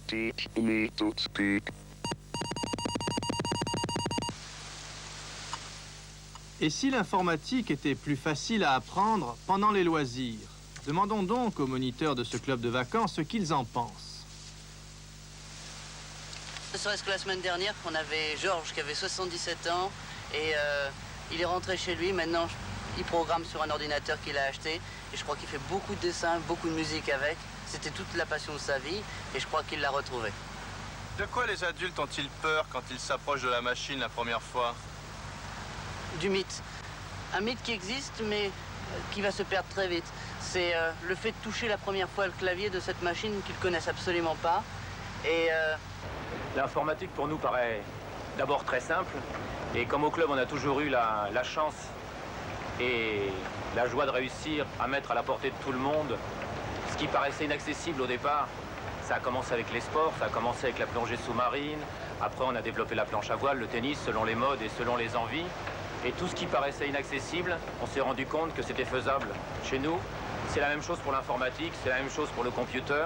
Teach me to speak. Et si l'informatique était plus facile à apprendre pendant les loisirs? Demandons donc aux moniteurs de ce club de vacances ce qu'ils en pensent. Ne serait-ce que la semaine dernière, on avait Georges qui avait 77 ans et il est rentré chez lui. Maintenant, il programme sur un ordinateur qu'il a acheté et je crois qu'il fait beaucoup de dessins, beaucoup de musique avec. C'était toute la passion de sa vie et je crois qu'il l'a retrouvé. De quoi les adultes ont-ils peur quand ils s'approchent de la machine la première fois? Du mythe. Un mythe qui existe mais qui va se perdre très vite. C'est le fait de toucher la première fois le clavier de cette machine qu'ils ne connaissent absolument pas. Et l'informatique pour nous paraît d'abord très simple. Et comme au club on a toujours eu la chance et la joie de réussir à mettre à la portée de tout le monde ce qui paraissait inaccessible au départ, ça a commencé avec les sports, ça a commencé avec la plongée sous-marine. Après on a développé la planche à voile, le tennis selon les modes et selon les envies. Et tout ce qui paraissait inaccessible, on s'est rendu compte que c'était faisable chez nous. C'est la même chose pour l'informatique, c'est la même chose pour le computer.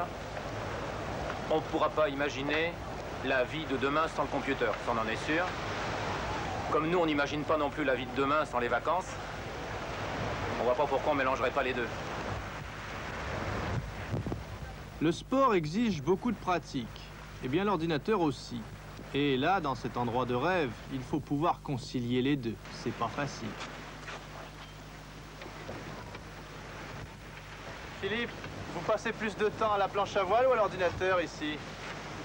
On ne pourra pas imaginer la vie de demain sans le computer, ça on en est sûr. Comme nous, on n'imagine pas non plus la vie de demain sans les vacances. On ne voit pas pourquoi on ne mélangerait pas les deux. Le sport exige beaucoup de pratique, et bien l'ordinateur aussi. Et là, dans cet endroit de rêve, il faut pouvoir concilier les deux. C'est pas facile. Philippe, vous passez plus de temps à la planche à voile ou à l'ordinateur ici?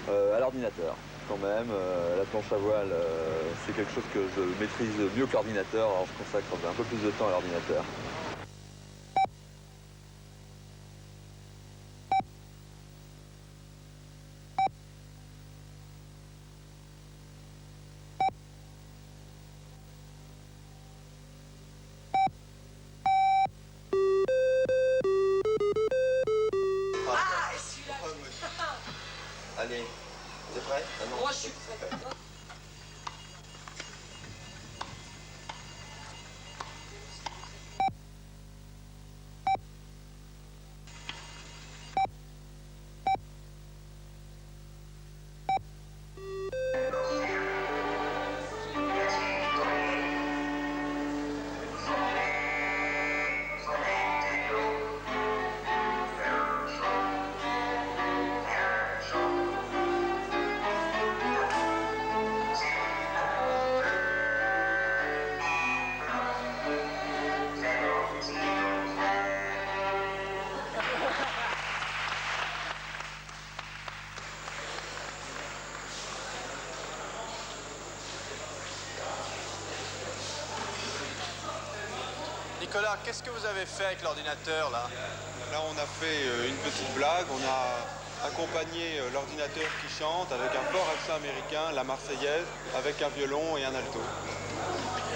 À l'ordinateur, quand même. La planche à voile, c'est quelque chose que je maîtrise mieux que l'ordinateur, alors je consacre un peu plus de temps à l'ordinateur. Allez, t'es prêt? Moi, je suis prêt. Nicolas, qu'est-ce que vous avez fait avec l'ordinateur là? Là, on a fait une petite blague. On a accompagné l'ordinateur qui chante avec un fort accent américain, la Marseillaise, avec un violon et un alto.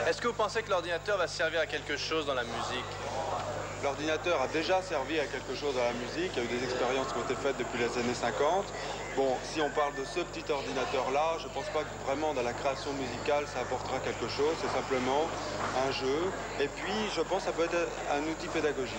Est-ce que vous pensez que l'ordinateur va servir à quelque chose dans la musique? L'ordinateur a déjà servi à quelque chose à la musique. Il y a eu des expériences qui ont été faites depuis les années 50. Bon, si on parle de ce petit ordinateur-là, je ne pense pas que vraiment dans la création musicale ça apportera quelque chose. C'est simplement un jeu. Et puis, je pense que ça peut être un outil pédagogique.